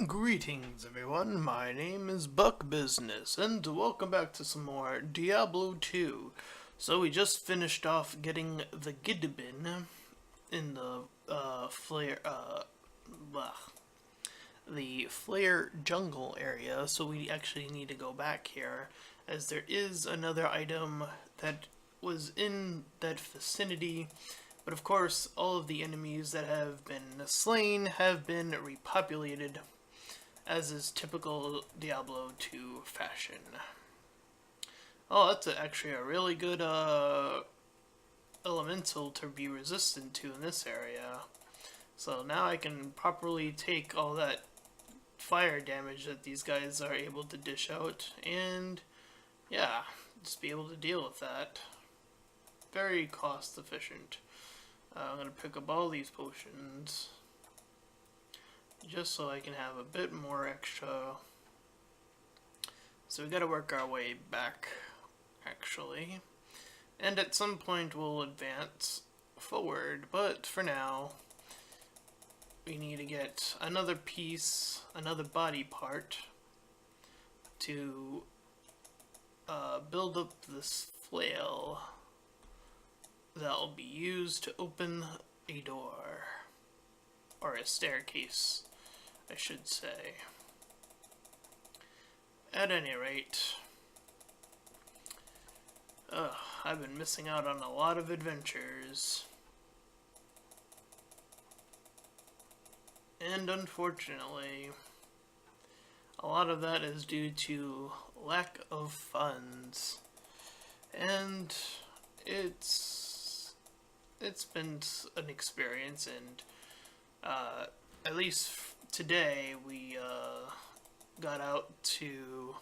Greetings everyone, my name is Buck Business, and welcome back to some more Diablo 2. So we just finished off getting the Giddibin in the the Flare Jungle area, so we actually need to go back here, as there is another item that was in that vicinity. But of course, all of the enemies that have been slain have been repopulated, as is typical Diablo 2 fashion. Oh, that's actually a really good elemental to be resistant to in this area. So now I can properly take all that fire damage that these guys are able to dish out, and yeah, just be able to deal with that. Very cost efficient. I'm going to pick up all these potions, just so I can have a bit more extra. So we gotta work our way back, actually. And at some point we'll advance forward, but for now, we need to get another piece, another body part, to build up this flail that will be used to open a door, or a staircase, I should say. At any rate, I've been missing out on a lot of adventures. And unfortunately, a lot of that is due to lack of funds. And it's been an experience, and at least today we got out to,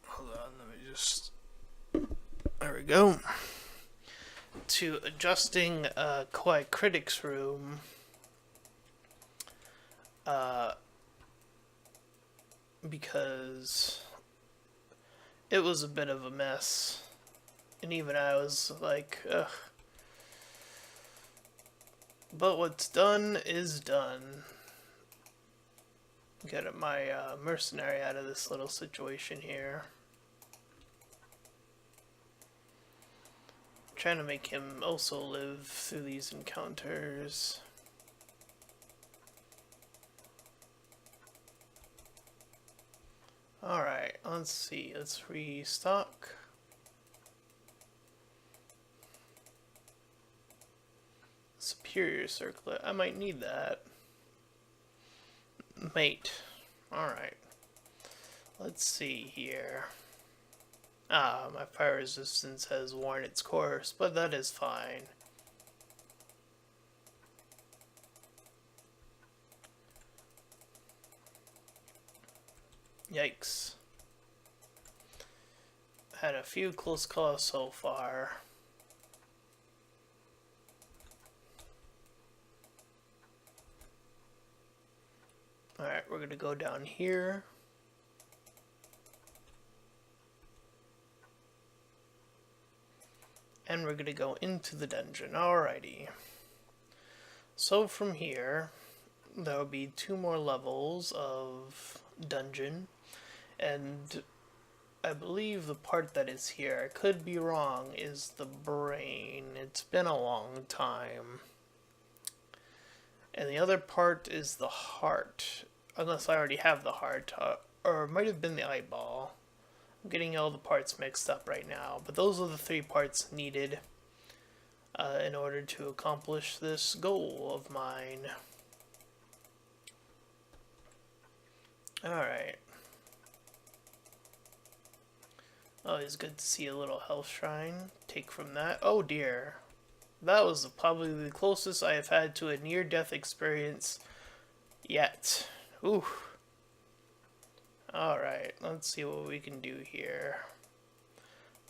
hold on, let me just, there we go, to adjusting Kawaii Critic's room, because it was a bit of a mess, and even I was like, ugh. But what's done is done. Get my mercenary out of this little situation here. I'm trying to make him also live through these encounters. Alright, let's see. Let's restock. Superior circlet. I might need that. Mate. Alright. Let's see here. Ah, my fire resistance has worn its course, but that is fine. Yikes. Had a few close calls so far. Alright, we're gonna go down here. And we're gonna go into the dungeon. Alrighty. So from here, there will be 2 more levels of dungeon. And I believe the part that is here, I could be wrong, is the brain. It's been a long time. And the other part is the heart. Unless I already have the heart, or it might have been the eyeball. I'm getting all the parts mixed up right now, but those are the 3 parts needed in order to accomplish this goal of mine. Alright. Always good to see a little health shrine. Take from that. Oh dear. That was probably the closest I have had to a near-death experience yet. Ooh. Alright, let's see what we can do here.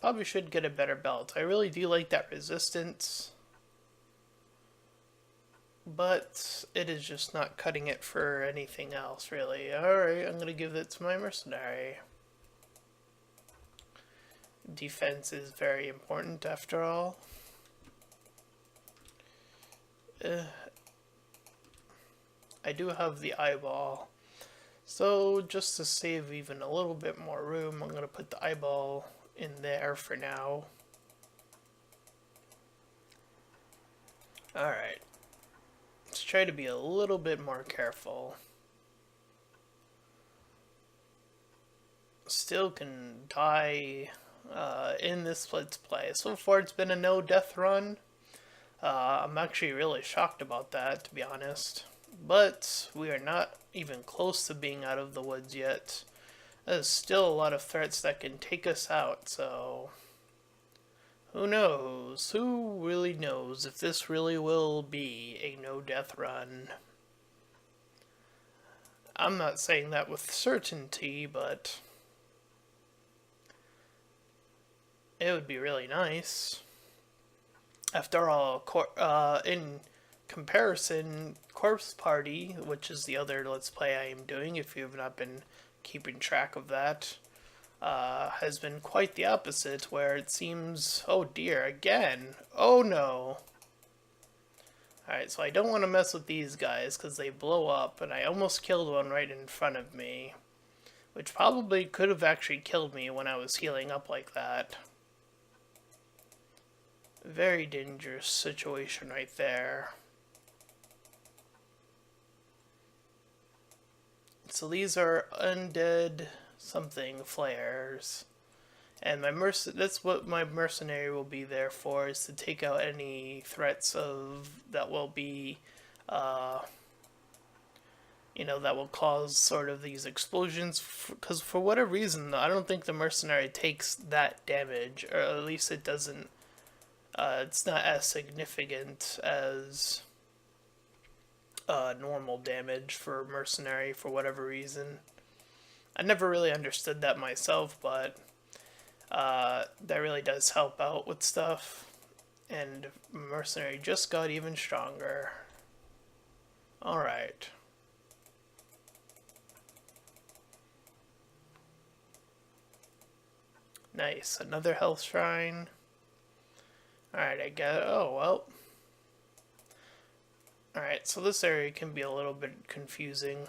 Probably should get a better belt. I really do like that resistance, but it is just not cutting it for anything else, really. Alright, I'm gonna give it to my mercenary. Defense is very important after all. I do have the eyeball. So just to save even a little bit more room, I'm going to put the eyeball in there for now. Alright. Let's try to be a little bit more careful. Still can die in this Let's Play. So far it's been a no death run. I'm actually really shocked about that, to be honest. But we are not even close to being out of the woods yet. There's still a lot of threats that can take us out, so who knows? Who really knows if this really will be a no-death run? I'm not saying that with certainty, but it would be really nice. After all, in comparison, Corpse Party, which is the other Let's Play I am doing, if you have not been keeping track of that, has been quite the opposite, where it seems, oh dear, again, oh no. Alright, so I don't want to mess with these guys, because they blow up, and I almost killed one right in front of me, which probably could have actually killed me when I was healing up like that. Very dangerous situation right there. So these are undead something flares. And that's what my mercenary will be there for, is to take out any threats that will be that will cause sort of these explosions, because for whatever reason I don't think the mercenary takes that damage, or at least it doesn't. It's not as significant as normal damage for mercenary for whatever reason. I never really understood that myself, but that really does help out with stuff. And mercenary just got even stronger. Alright. Nice. Another health shrine. Alright, I get it. Oh, well. Alright, so this area can be a little bit confusing.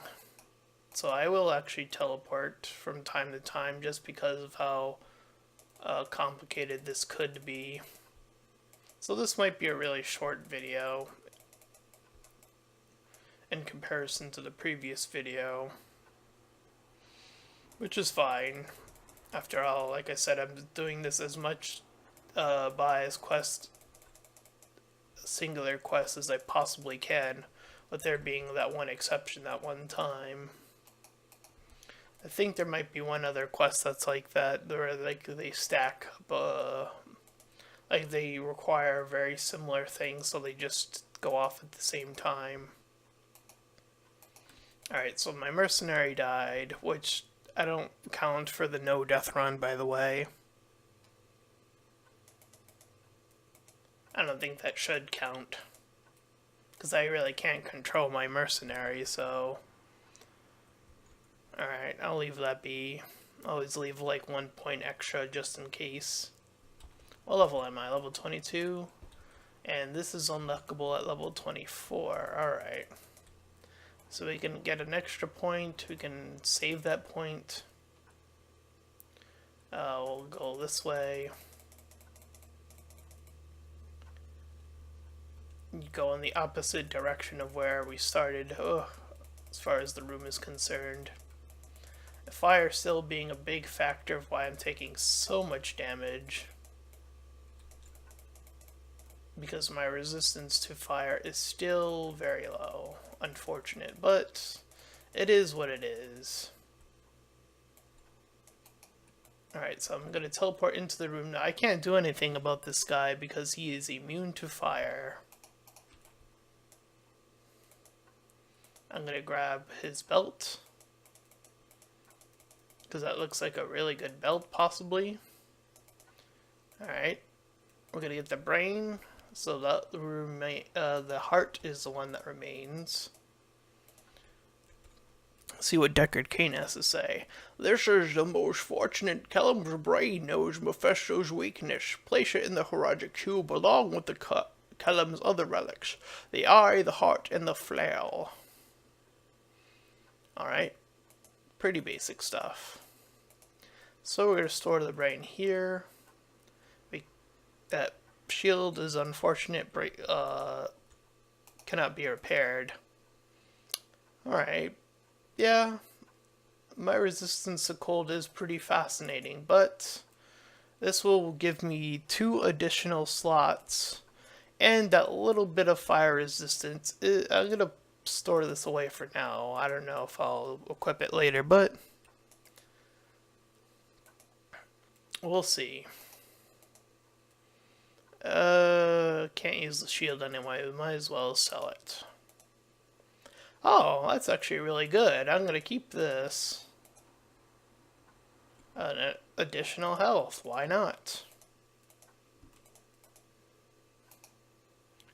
So I will actually teleport from time to time just because of how complicated this could be. So this might be a really short video in comparison to the previous video, which is fine. After all, like I said, I'm doing this as much by as singular quest as I possibly can, with there being that one exception that one time. I think there might be one other quest that's like that, where like they stack up, like they require very similar things, so they just go off at the same time. Alright, so my mercenary died, which I don't count for the no death run, by the way. I don't think that should count, because I really can't control my mercenary, so alright, I'll leave that be. Always leave like 1 point extra just in case. What level am I? Level 22? And this is unlockable at level 24. Alright. So we can get an extra point. We can save that point. We'll go this way. Go in the opposite direction of where we started, as far as the room is concerned. Fire still being a big factor of why I'm taking so much damage, because my resistance to fire is still very low. Unfortunate, but it is what it is. Alright, so I'm going to teleport into the room now. I can't do anything about this guy because he is immune to fire. I'm going to grab his belt, because that looks like a really good belt, possibly. Alright, we're going to get the brain, so that the heart is the one that remains. Let's see what Deckard Cain has to say. This is the most fortunate. Callum's brain knows Mephisto's weakness. Place it in the Horagic Cube along with the Callum's other relics. The eye, the heart, and the flail. Alright, pretty basic stuff. So we're going to store the brain here. That shield is unfortunate, cannot be repaired. Alright, yeah, my resistance to cold is pretty fascinating, but this will give me 2 additional slots and that little bit of fire resistance. I'm going to store this away for now. I don't know if I'll equip it later, but we'll see. Can't use the shield anyway. We might as well sell it. Oh, that's actually really good. I'm going to keep this. Additional health. Why not?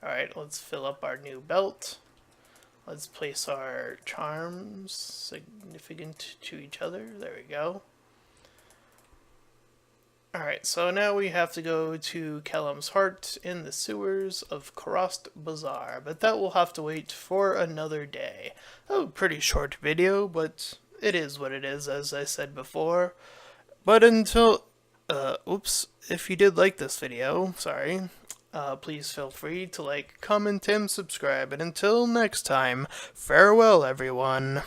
Alright, let's fill up our new belt. Let's place our charms significant to each other. There we go. Alright, so now we have to go to Kalam's Heart in the sewers of Karast Bazaar, but that will have to wait for another day. Oh, pretty short video, but it is what it is, as I said before. But until, if you did like this video, please feel free to like, comment, and subscribe, and until next time, farewell everyone.